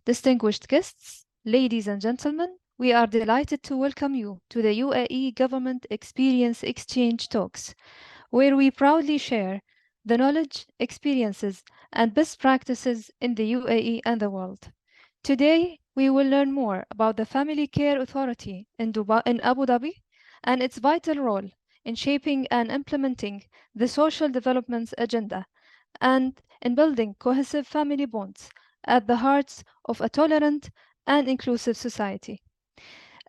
distinguished guests, ladies and gentlemen, we are delighted to welcome you to the UAE Government Experience Exchange Talks, where we proudly share the knowledge, experiences, and best practices in the UAE and the world. Today, we will learn more about the Family Care Authority in Abu Dhabi and its vital role in shaping and implementing the social development agenda and in building cohesive family bonds at the heart of a tolerant and inclusive society.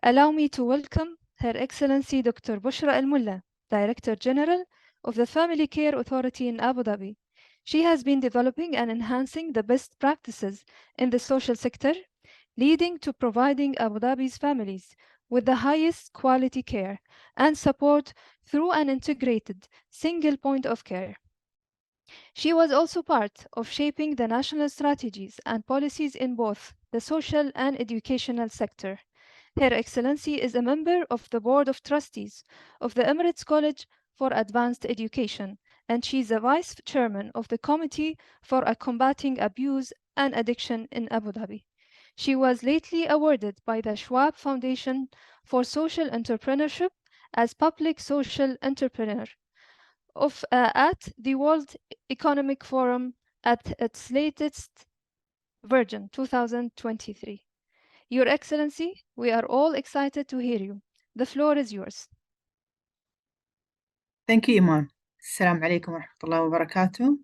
Allow me to welcome Her Excellency Dr. Bushra Al Mulla, Director General of the Family Care Authority in Abu Dhabi. She has been developing and enhancing the best practices in the social sector, leading to providing Abu Dhabi's families with the highest quality care and support through an integrated single point of care. She was also part of shaping the national strategies and policies in both the social and educational sector. Her Excellency is a member of the Board of Trustees of the Emirates College for Advanced Education, and she is a Vice Chairman of the Committee for Combating Abuse and Addiction in Abu Dhabi. She was lately awarded by the Schwab Foundation for Social Entrepreneurship as Public Social Entrepreneur at the World Economic Forum at its latest version, 2023. Your Excellency, we are all excited to hear you. The floor is yours. Thank you, Iman. Assalamu alaikum wa rahmatullahi wa barakatuh.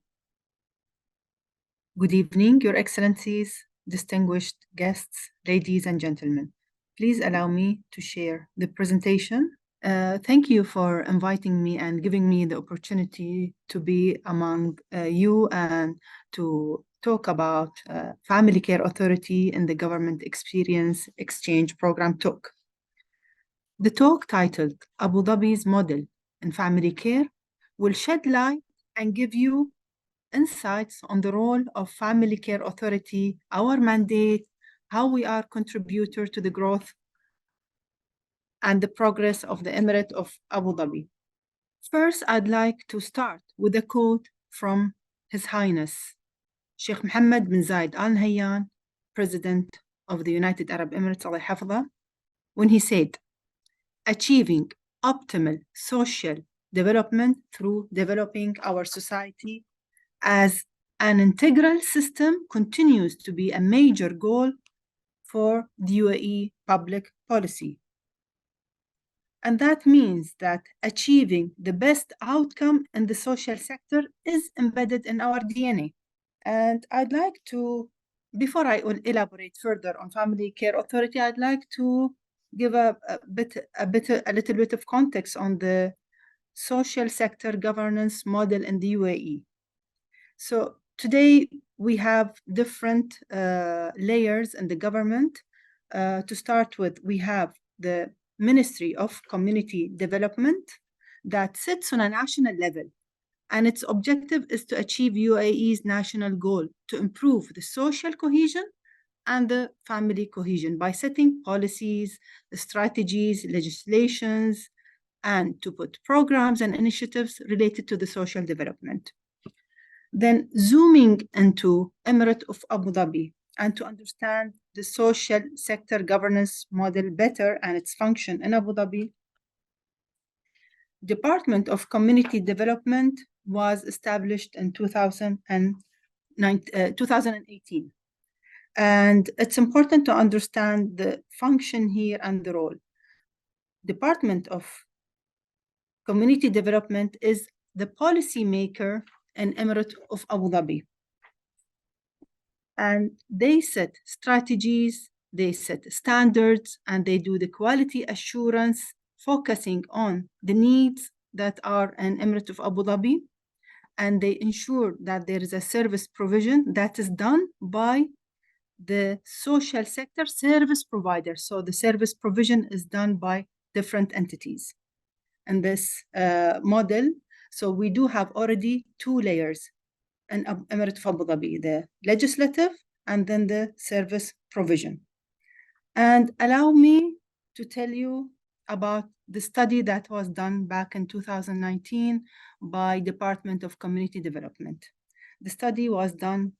Good evening, Your Excellencies, distinguished guests, ladies and gentlemen. Please allow me to share the presentation. Thank you for inviting me and giving me the opportunity to be among you and to talk about Family Care Authority in the Government Experience Exchange Program talk. The talk titled Abu Dhabi's Model in Family Care will shed light and give you insights on the role of Family Care Authority, our mandate, how we are contributor to the growth and the progress of the Emirate of Abu Dhabi. First, I'd like to start with a quote from His Highness Sheikh Mohammed bin Zayed Al Nahyan, President of the United Arab Emirates, Allah Hafidhah, when he said, "Achieving optimal social development through developing our society as an integral system continues to be a major goal for the UAE public policy." And that means that achieving the best outcome in the social sector is embedded in our DNA. And I'd like to, before I will elaborate further on Family Care Authority, I'd like to give a little bit of context on the social sector governance model in the UAE. So today we have different layers in the government. To start with, we have the Ministry of Community Development that sits on a national level, and its objective is to achieve UAE's national goal to improve the social cohesion and the family cohesion by setting policies, strategies, legislations, and to put programs and initiatives related to the social development. Then zooming into Emirate of Abu Dhabi and to understand the social sector governance model better and its function in Abu Dhabi, Department of Community Development was established in 2018. And it's important to understand the function here and the role. Department of Community Development is the policy maker in Emirate of Abu Dhabi. And they set strategies, they set standards, and they do the quality assurance, focusing on the needs that are in Emirate of Abu Dhabi. And they ensure that there is a service provision that is done by the social sector service provider. So the service provision is done by different entities. And this model, so we do have already two layers in Emirate of Abu Dhabi, the legislative and then the service provision. And allow me to tell you about the study that was done back in 2019 by Department of Community Development. The study was done,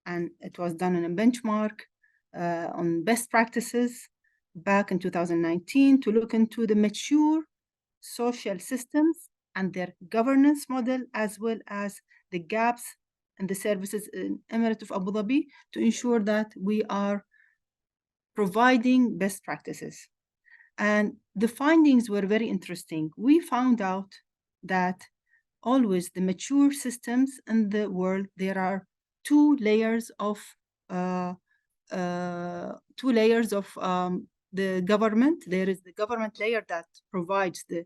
and it was done in a benchmark on best practices back in 2019 to look into the mature social systems and their governance model, as well as the gaps in the services in Emirate of Abu Dhabi, to ensure that we are providing best practices. And the findings were very interesting. We found out that always the mature systems in the world, there are two layers of the government. There is the government layer that provides the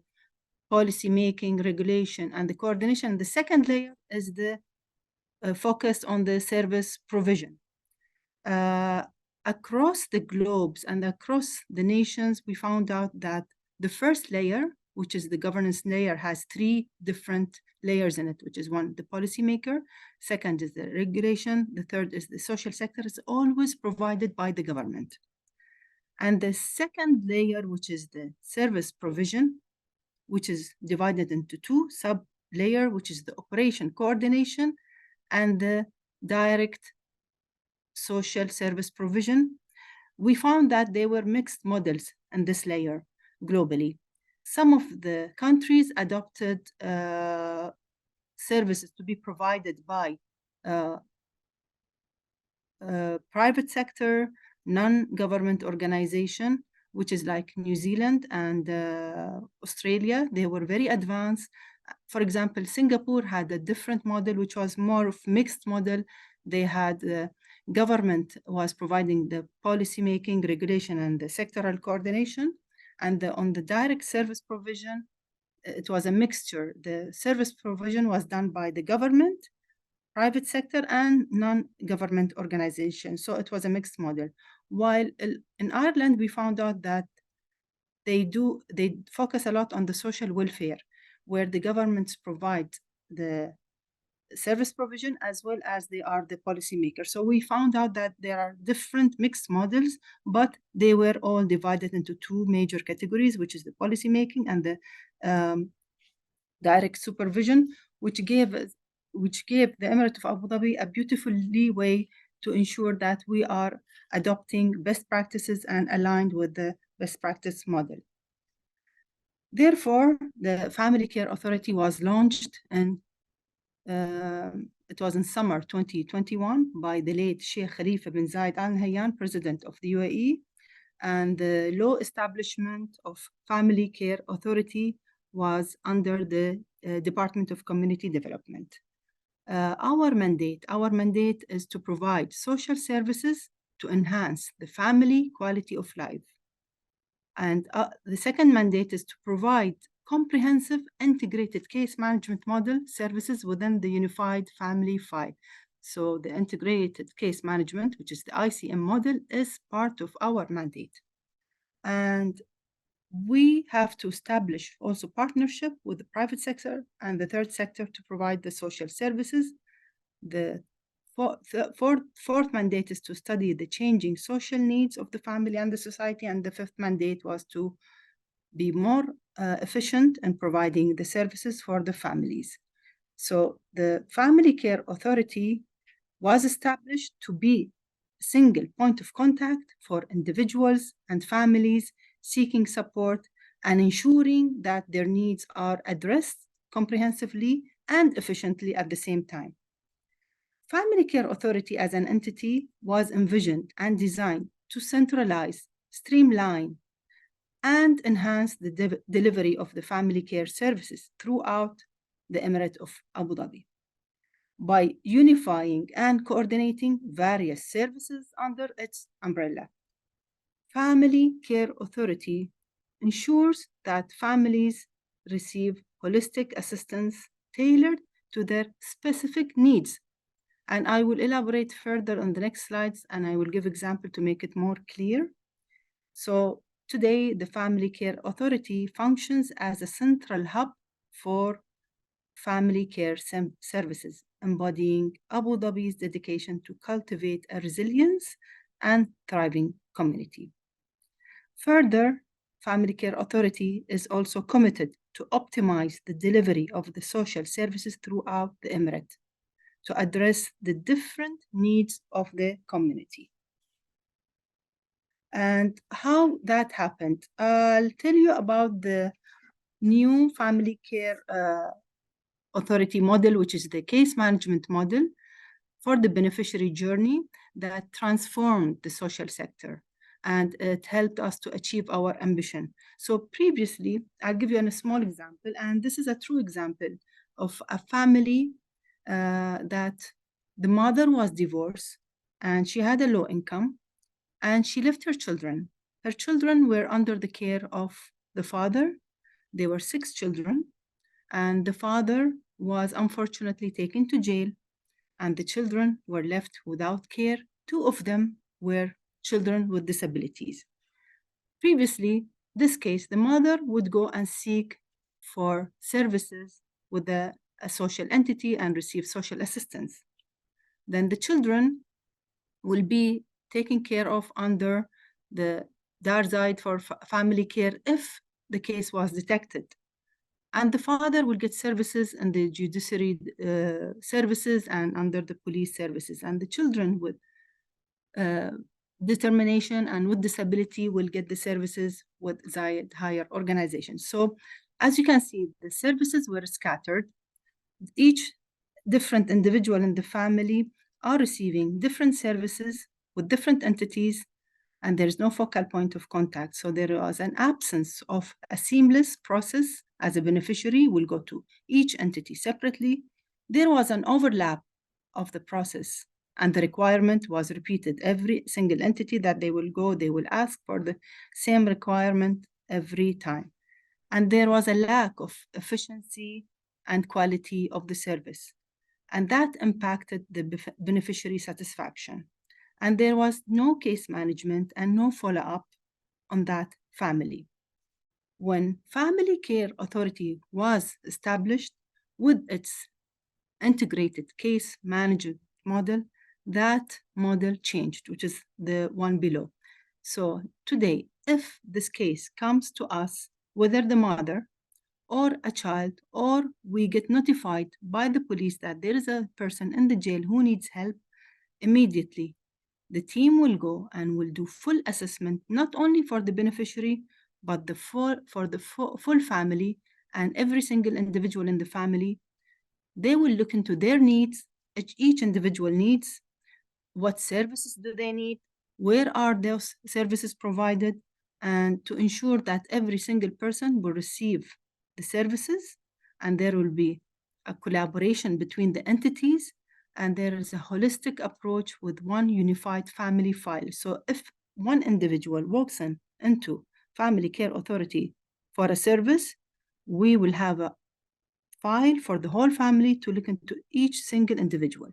policy making, regulation, and the coordination. The second layer is the focus on the service provision. Across the globes and across the nations, we found out that the first layer, which is the governance layer, has three different layers in it, which is one, the policymaker, second is the regulation, the third is the social sector. It's always provided by the government. And the second layer, which is the service provision, which is divided into two sub-layer, which is the operation coordination and the direct social service provision. We found that there were mixed models in this layer globally. Some of the countries adopted services to be provided by private sector, non-government organization, which is like New Zealand and Australia. They were very advanced. For example, Singapore had a different model, which was more of mixed model. They had government was providing the policy making, regulation, and the sectoral coordination. And on the direct service provision, it was a mixture. The service provision was done by the government, private sector, and non-government organizations. So it was a mixed model. While in Ireland, we found out that they focus a lot on the social welfare, where the governments provide the service provision as well as they are the policymakers. So we found out that there are different mixed models, but they were all divided into two major categories, which is the policymaking and the direct supervision, which gave the Emirate of Abu Dhabi a beautiful leeway to ensure that we are adopting best practices and aligned with the best practice model. Therefore, the Family Care Authority was launched and it was in summer 2021 by the late Sheikh Khalifa bin Zayed Al Nahyan, President of the UAE, and the law establishment of Family Care Authority was under the Department of Community Development. Our mandate is to provide social services to enhance the family quality of life. And the second mandate is to provide comprehensive integrated case management model services within the unified family file. So the integrated case management, which is the ICM model, is part of our mandate. And we have to establish also partnership with the private sector and the third sector to provide the social services. The fourth mandate is to study the changing social needs of the family and the society. And the fifth mandate was to be more efficient in providing the services for the families. So the Family Care Authority was established to be a single point of contact for individuals and families seeking support and ensuring that their needs are addressed comprehensively and efficiently at the same time. Family Care Authority as an entity was envisioned and designed to centralize, streamline, and enhance the delivery of the family care services throughout the Emirate of Abu Dhabi by unifying and coordinating various services under its umbrella. Family Care Authority ensures that families receive holistic assistance tailored to their specific needs. And I will elaborate further on the next slides, and I will give example to make it more clear. So today, the Family Care Authority functions as a central hub for family care services, embodying Abu Dhabi's dedication to cultivate a resilient and thriving community. Further, Family Care Authority is also committed to optimize the delivery of the social services throughout the Emirate to address the different needs of the community. And how that happened, I'll tell you about the new family care authority model, which is the case management model for the beneficiary journey that transformed the social sector, and it helped us to achieve our ambition. So previously, I'll give you a small example, and this is a true example of a family that the mother was divorced and she had a low income and she left her children. Her children were under the care of the father. There were six children, and the father was unfortunately taken to jail, and the children were left without care. Two of them were children with disabilities. Previously, this case, the mother would go and seek for services with a social entity and receive social assistance. Then the children will be taken care of under the Darzide for family care if the case was detected. And the father will get services in the judiciary services and under the police services. And the children with uh, determination and with disability will get the services with Zayed higher organizations. So as you can see, the services were scattered. Each different individual in the family are receiving different services with different entities, and there is no focal point of contact. So there was an absence of a seamless process as a beneficiary will go to each entity separately. There was an overlap of the process, and the requirement was repeated. Every single entity that they will go, they will ask for the same requirement every time. And there was a lack of efficiency and quality of the service. And that impacted the beneficiary satisfaction. And there was no case management and no follow up on that family. When Family Care Authority was established with its integrated case management model, that model changed, which is the one below. So today, if this case comes to us, whether the mother or a child, or we get notified by the police that there is a person in the jail who needs help, immediately the team will go and will do full assessment, not only for the beneficiary, but for the full family and every single individual in the family. They will look into their needs, each individual needs, what services do they need, where are those services provided, and to ensure that every single person will receive the services, and there will be a collaboration between the entities, and there is a holistic approach with one unified family file. So if one individual walks into Family Care Authority for a service, we will have a file for the whole family to look into each single individual.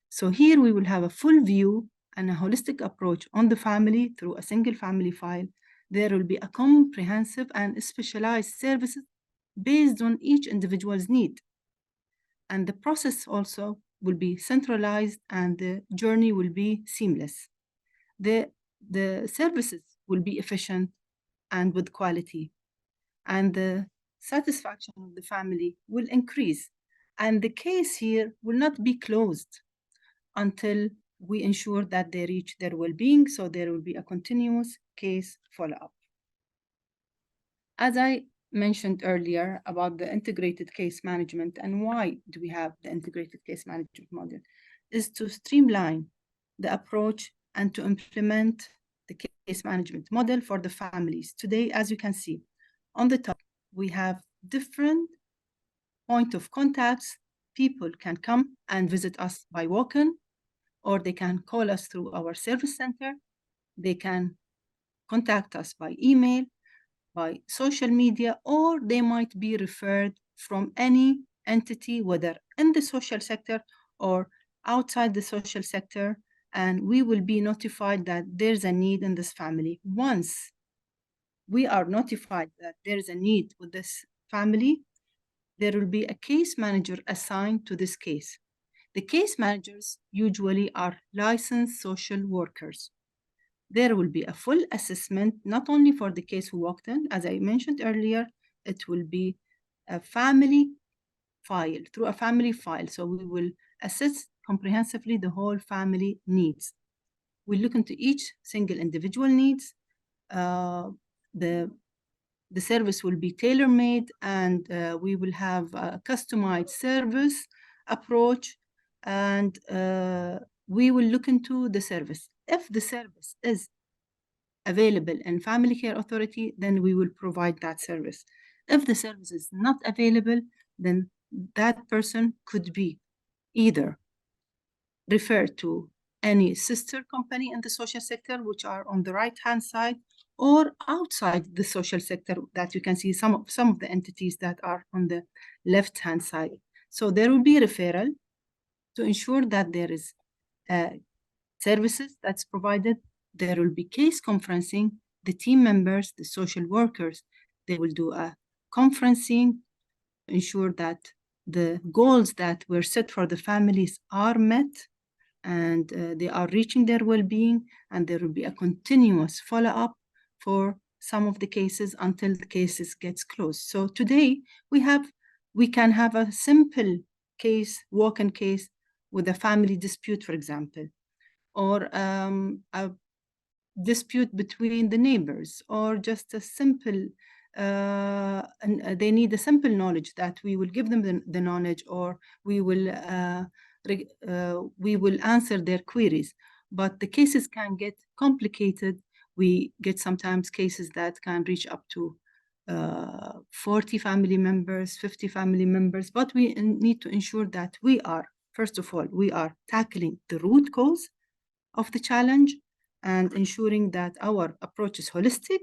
So here we will have a full view and a holistic approach on the family through a single family file. There will be a comprehensive and specialized services based on each individual's need. And the process also will be centralized and the journey will be seamless. The services will be efficient and with quality, and the satisfaction of the family will increase. And the case here will not be closed until we ensure that they reach their well-being. So there will be a continuous case follow-up. As I mentioned earlier about the integrated case management and why do we have the integrated case management model, is to streamline the approach and to implement the case management model for the families. Today, as you can see, on the top, we have different point of contacts. People can come and visit us by walk-in, or they can call us through our service center. They can contact us by email, by social media, or they might be referred from any entity, whether in the social sector or outside the social sector, and we will be notified that there's a need in this family. Once we are notified that there is a need with this family, there will be a case manager assigned to this case. The case managers usually are licensed social workers. There will be a full assessment, not only for the case who walked in, as I mentioned earlier, it will be a family file, through a family file. So we will assess comprehensively the whole family needs. We look into each single individual needs, the service will be tailor-made, and we will have a customized service approach, and we will look into the service. If the service is available in family care authority, then we will provide that service. If the service is not available, then that person could be either referred to any sister company in the social sector, which are on the right-hand side, or outside the social sector, that you can see some of the entities that are on the left-hand side. So there will be referral to ensure that there is services that's provided. There will be case conferencing. The team members, the social workers, they will do a conferencing to ensure that the goals that were set for the families are met, and they are reaching their well-being, and there will be a continuous follow-up for some of the cases until the cases gets closed. So today we can have a simple case, walk-in case with a family dispute, for example, or a dispute between the neighbors, or just a simple and they need a simple knowledge that we will give them the knowledge, or we will answer their queries. But the cases can get complicated. We get sometimes cases that can reach up to 40 family members, 50 family members, but we need to ensure that first of all, we are tackling the root cause of the challenge and ensuring that our approach is holistic,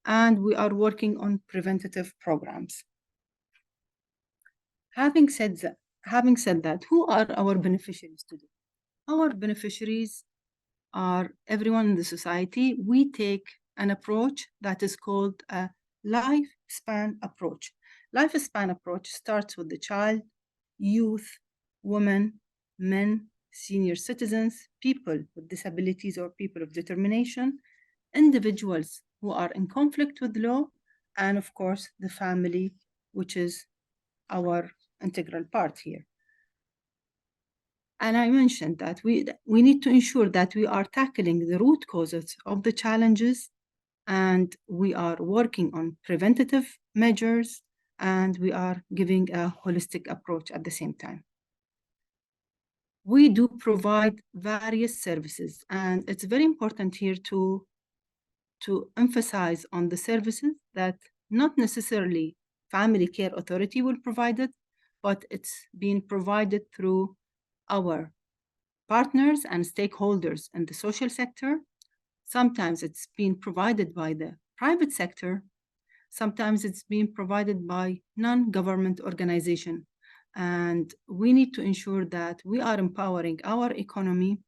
and we are working on preventative programs. Having said that, who are our beneficiaries today? Our beneficiaries are everyone in the society. We take an approach that is called a lifespan approach. Lifespan approach starts with the child, youth, women, men, senior citizens, people with disabilities or people of determination, individuals who are in conflict with law, and of course, the family, which is our integral part here. And I mentioned that we need to ensure that we are tackling the root causes of the challenges, and we are working on preventative measures, and we are giving a holistic approach at the same time. We do provide various services, and it's very important here to emphasize on the services that not necessarily family care authority will provide it, but it's being provided through our partners and stakeholders in the social sector. Sometimes it's being provided by the private sector. Sometimes it's being provided by non-government organization. And we need to ensure that we are empowering our economy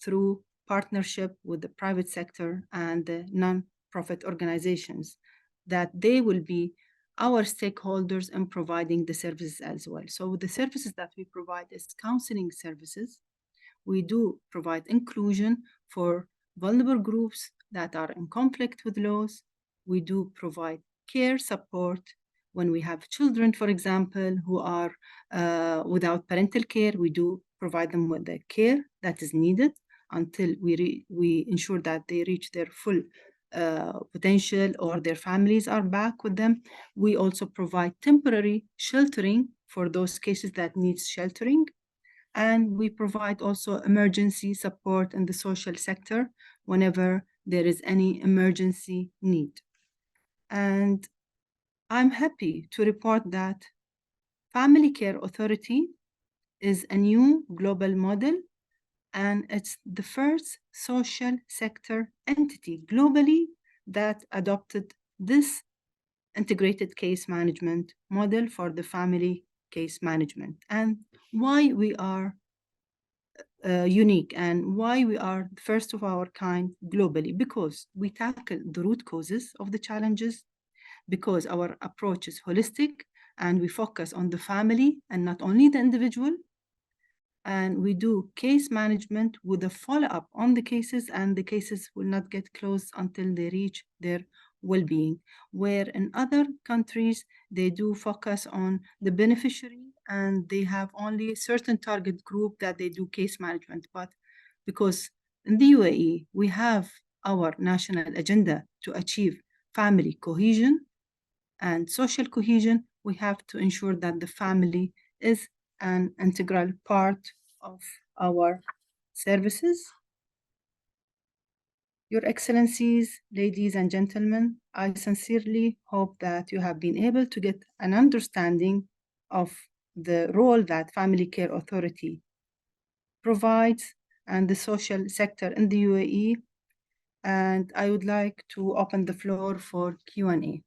through partnership with the private sector and the non-profit organizations, that they will be our stakeholders in providing the services as well. So the services that we provide is counseling services. We do provide inclusion for vulnerable groups that are in conflict with laws. We do provide care support when we have children, for example, who are without parental care. We do provide them with the care that is needed until we ensure that they reach their full potential, or their families are back with them. We also provide temporary sheltering for those cases that needs sheltering. And we provide also emergency support in the social sector whenever there is any emergency need. And I'm happy to report that Family Care Authority is a new global model, and it's the first social sector entity globally that adopted this integrated case management model for the family case management. And why we are unique and why we are the first of our kind globally, because we tackle the root causes of the challenges, because our approach is holistic and we focus on the family and not only the individual. And we do case management with a follow-up on the cases, and the cases will not get closed until they reach their well-being. Where in other countries, they do focus on the beneficiary and they have only a certain target group that they do case management. But because in the UAE, we have our national agenda to achieve family cohesion and social cohesion, we have to ensure that the family is an integral part of our services. Your Excellencies, ladies and gentlemen, I sincerely hope that you have been able to get an understanding of the role that Family Care Authority provides and the social sector in the UAE. And I would like to open the floor for Q&A.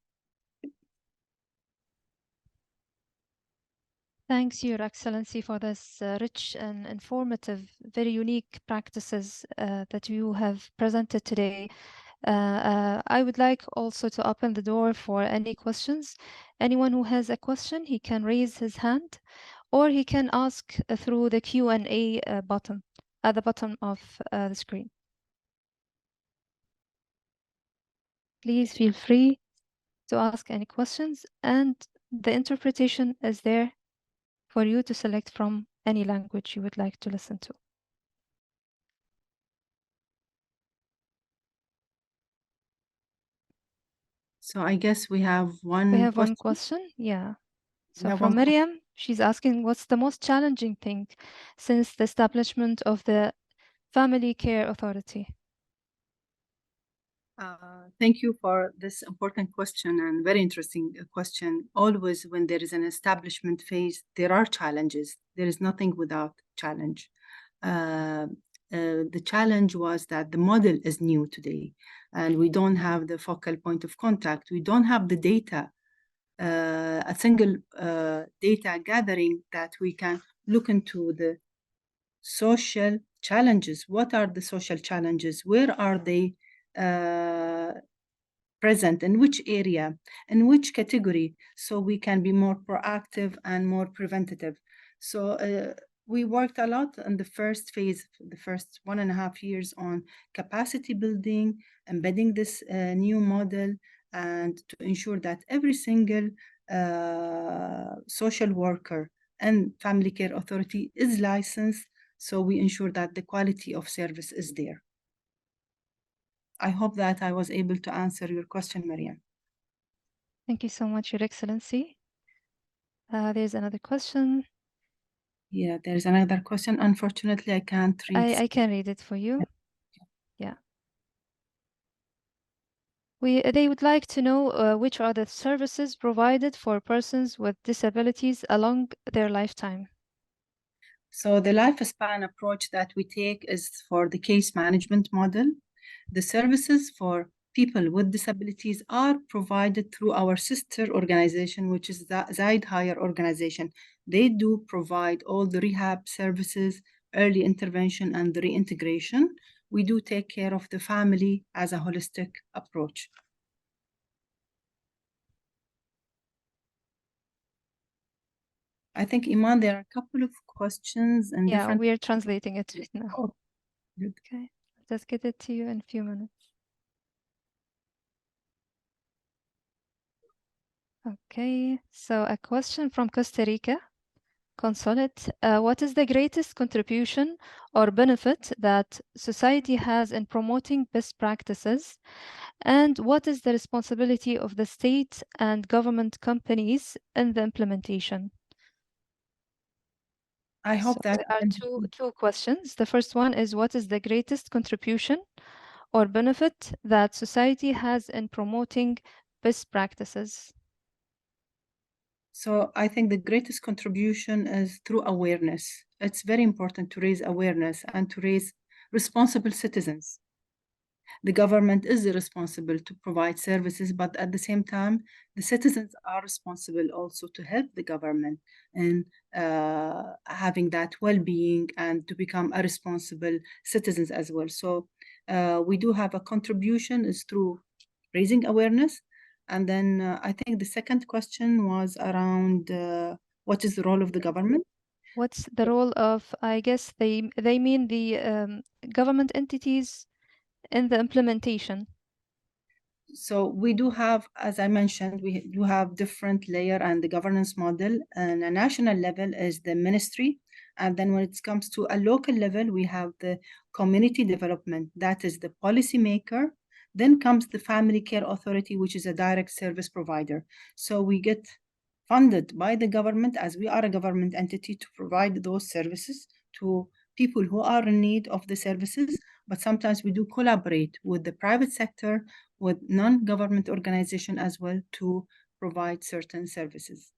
Thanks, Your Excellency, for this rich and informative, very unique practices that you have presented today. I would like also to open the door for any questions. Anyone who has a question, he can raise his hand, or he can ask through the Q&A button at the bottom of the screen. Please feel free to ask any questions, and the interpretation is there for you to select from any language you would like to listen to. So I guess we have one We have question. one question. Yeah. We So have from one question. Miriam, she's asking, what's the most challenging thing since the establishment of the Family Care Authority? Thank you for this important question and very interesting question. Always, when there is an establishment phase, there are challenges. There is nothing without challenge. The challenge was that the model is new today, and we don't have the focal point of contact. We don't have the data, a single data gathering that we can look into the social challenges. What are the social challenges? Where are they present? In which area? In which category? So we can be more proactive and more preventative. So we worked a lot in the first phase, the first 1.5 years, on capacity building, embedding this new model, and to ensure that every single social worker and family care authority is licensed, so we ensure that the quality of service is there. I hope that I was able to answer your question, Mariam. Thank you so much, Your Excellency. There's another question. Yeah, there's another question. Unfortunately, I can't read. I can read it for you. Yeah. They would like to know which are the services provided for persons with disabilities along their lifetime. So the lifespan approach that we take is for the case management model. The services for people with disabilities are provided through our sister organization, which is the Zaid Higher Organization. They do provide all the rehab services, early intervention, and the reintegration. We do take care of the family as a holistic approach. I think, Iman, there are a couple of questions and Yeah, different. we are translating it right now. Oh, good. Okay, I'll just get it to you in a few minutes. Okay, so a question from Costa Rica. Consulate, what is the greatest contribution or benefit that society has in promoting best practices? And what is the responsibility of the state and government companies in the implementation? I hope So that there are two questions. The first one is, what is the greatest contribution or benefit that society has in promoting best practices? So I think the greatest contribution is through awareness. It's very important to raise awareness and to raise responsible citizens. The government is responsible to provide services, but at the same time, the citizens are responsible also to help the government in having that well-being and to become a responsible citizens as well. So we do have a contribution is through raising awareness. And then I think the second question was around what is the role of the government? What's the role of, I guess they mean the government entities in the implementation? So we do have, as I mentioned, we do have different layer and the governance model. And a national level is the ministry, And then when it comes to a local level, we have the community development, that is the policymaker. Then comes the family care authority, which is a direct service provider. So we get funded by the government, as we are a government entity, to provide those services to people who are in need of the services. But sometimes we do collaborate with the private sector, with non-government organization as well, to provide certain services.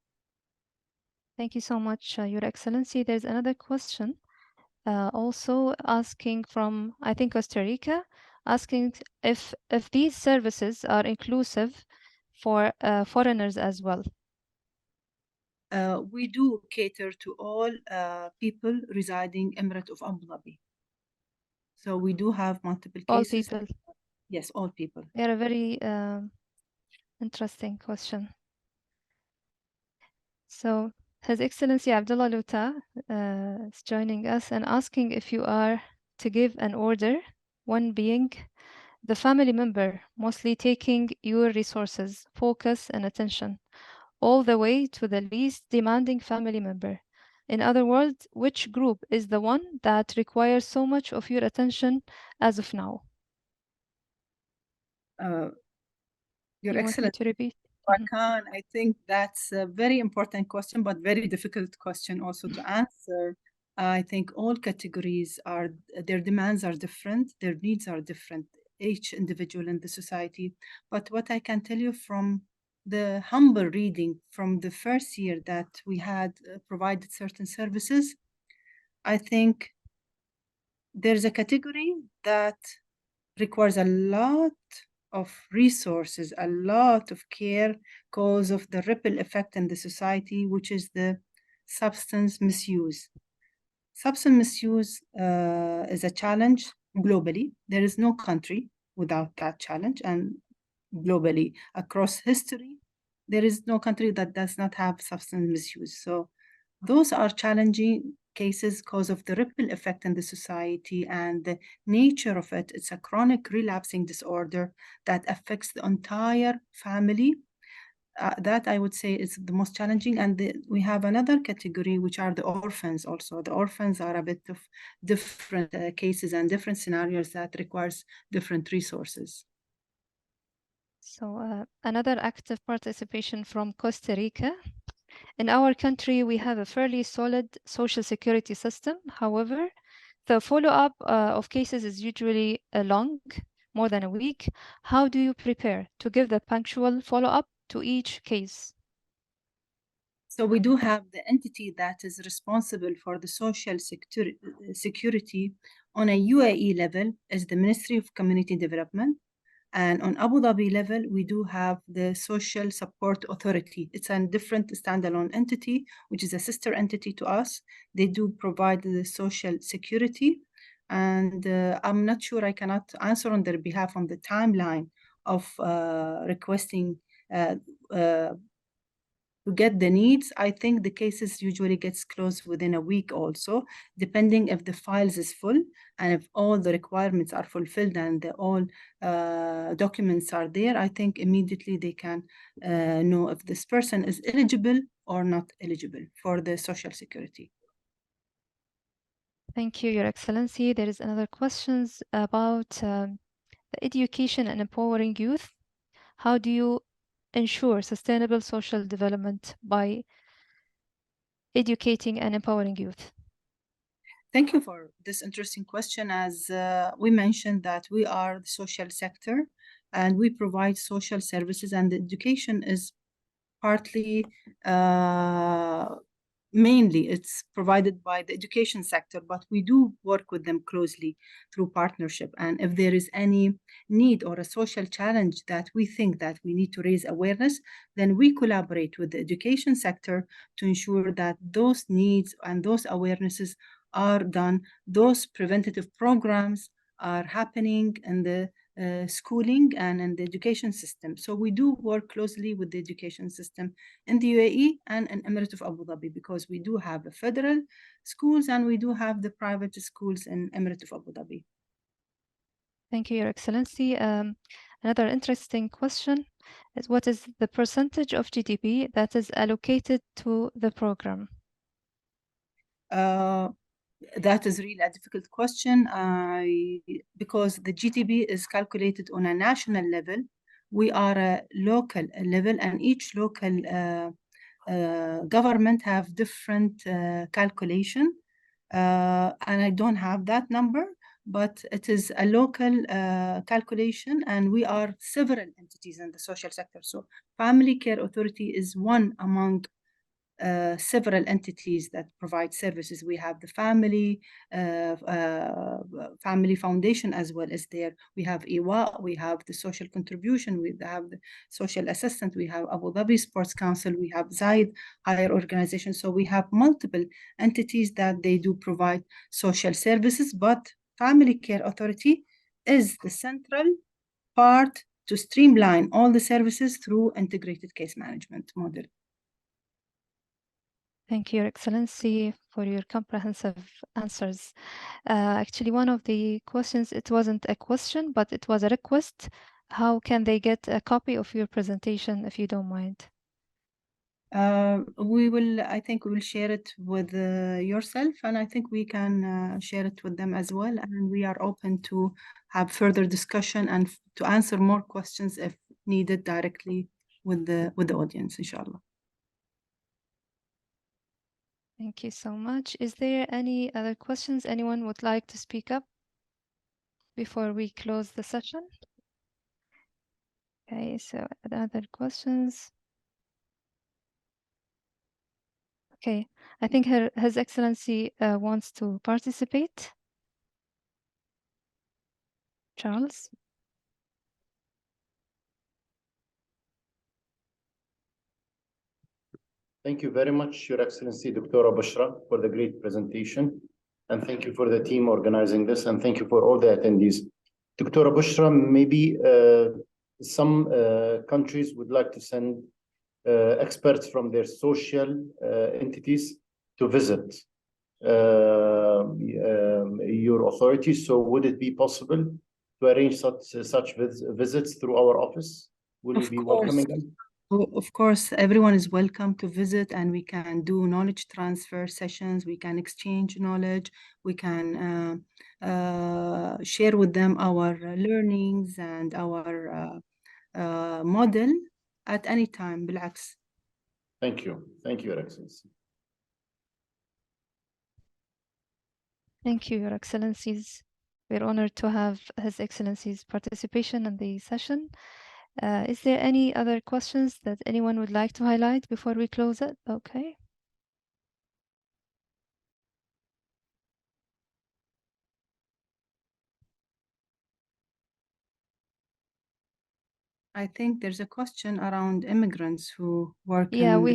Thank you so much, Your Excellency. There's another question, also asking from, I think, Costa Rica, asking if these services are inclusive for foreigners as well. We do cater to all people residing Emirate of Abu Dhabi. So we do have multiple All cases. people. Yes, all people. They're a very interesting question. So, His Excellency Abdullah Luta is joining us and asking if you are to give an order, one being the family member mostly taking your resources, focus, and attention, all the way to the least demanding family member. In other words, which group is the one that requires so much of your attention as of now? Uh, Your Do you want me Excellency, to repeat? Mhm. Rakan, I think that's a very important question, but very difficult question also to answer. I think all categories are, their demands are different, their needs are different, each individual in the society. But what I can tell you from the humble reading from the first year that we had provided certain services, I think there's a category that requires a lot of resources, a lot of care because of the ripple effect in the society, which is the substance misuse. Substance misuse is a challenge globally. There is no country without that challenge, and globally, across history, there is no country that does not have substance misuse. So those are challenging cases because of the ripple effect in the society and the nature of it. It's a chronic relapsing disorder that affects the entire family. That I would say is the most challenging. And we have another category, which are the orphans also. The orphans are a bit of different cases and different scenarios that requires different resources. So, another active participation from Costa Rica. In our country, we have a fairly solid social security system. However, the follow-up of cases is usually long, more than a week. How do you prepare to give the punctual follow-up to each case? So we do have the entity that is responsible for the social security on a UAE level is the Ministry of Community Development. And on Abu Dhabi level, we do have the Social Support Authority. It's a different standalone entity, which is a sister entity to us. They do provide the social security. And I'm not sure, I cannot answer on their behalf on the timeline of requesting uh, uh, to get the needs. I think the cases usually gets closed within a week also, depending if the files is full and if all the requirements are fulfilled and all documents are there. I think immediately they can know if this person is eligible or not eligible for the social security. Thank you, Your Excellency. There is another questions about the education and empowering youth. How do you ensure sustainable social development by educating and empowering youth? Thank you for this interesting question. As we mentioned that we are the social sector and we provide social services, and the education is partly mainly it's provided by the education sector, but we do work with them closely through partnership. And if there is any need or a social challenge that we think that we need to raise awareness, then we collaborate with the education sector to ensure that those needs and those awarenesses are done, those preventative programs are happening in the schooling and in the education system. So we do work closely with the education system in the UAE and in Emirate of Abu Dhabi, because we do have the federal schools and we do have the private schools in Emirate of Abu Dhabi. Thank you, Your Excellency. Another interesting question is what is the percentage of GDP that is allocated to the program? That is really a difficult question because the GTB is calculated on a national level. We are a local level, and each local government have different calculation. And I don't have that number, but it is a local calculation, and we are several entities in the social sector. So Family Care Authority is one among several entities that provide services. We have the family foundation as well as there. We have IWA, we have the social contribution, we have the social assistant, we have Abu Dhabi Sports Council, we have Zaid higher organization. So we have multiple entities that they do provide social services, but Family Care Authority is the central part to streamline all the services through integrated case management model. Thank you, Your Excellency, for your comprehensive answers. Actually, one of the questions, it wasn't a question, but it was a request. How can they get a copy of your presentation, if you don't mind? I think we will share it with yourself, and I think we can share it with them as well. And we are open to have further discussion and to answer more questions if needed directly with the audience, inshallah. Thank you so much. Is there any other questions anyone would like to speak up before we close the session? Okay, so other questions? Okay, I think His Excellency wants to participate. Charles? Thank you very much, Your Excellency, Dr. Bushra, for the great presentation. And thank you for the team organizing this. And thank you for all the attendees. Dr. Bushra, maybe some countries would like to send experts from their social entities to visit your authority. So would it be possible to arrange such visits through our office? Will you be welcoming them? Of course, everyone is welcome to visit, and we can do knowledge transfer sessions. We can exchange knowledge. We can share with them our learnings and our model at any time. بالعكس. Thank you. Thank you, Your Excellency. Thank you, Your Excellencies. We're honored to have His Excellency's participation in the session. Is there any other questions that anyone would like to highlight before we close it? Okay. I think there's a question around immigrants who work Yeah, in we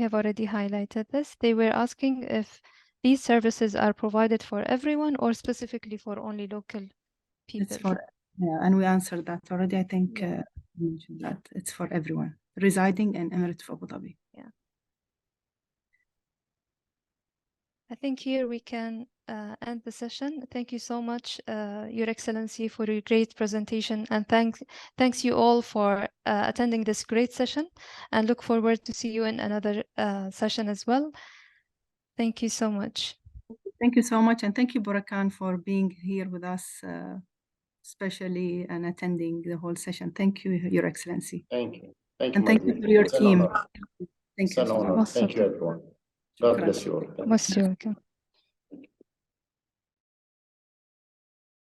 have already highlighted this. They were asking if these services are provided for everyone or specifically for only local people. It's for, yeah, and we answered that already. I think Yeah. we mentioned that it's for everyone residing in Emirate of Abu Dhabi. Yeah. I think here we can end the session. Thank you so much, Your Excellency, for your great presentation, and thanks you all for attending this great session, and look forward to see you in another session as well. Thank you so much. Thank you so much, and thank you, Burakan, for being here with us, especially and attending the whole session. Thank you, Your Excellency. Thank you. Thank you. And thank you for your team. Thank It's an honor. you. Thank you, everyone. God bless you all. Most welcome.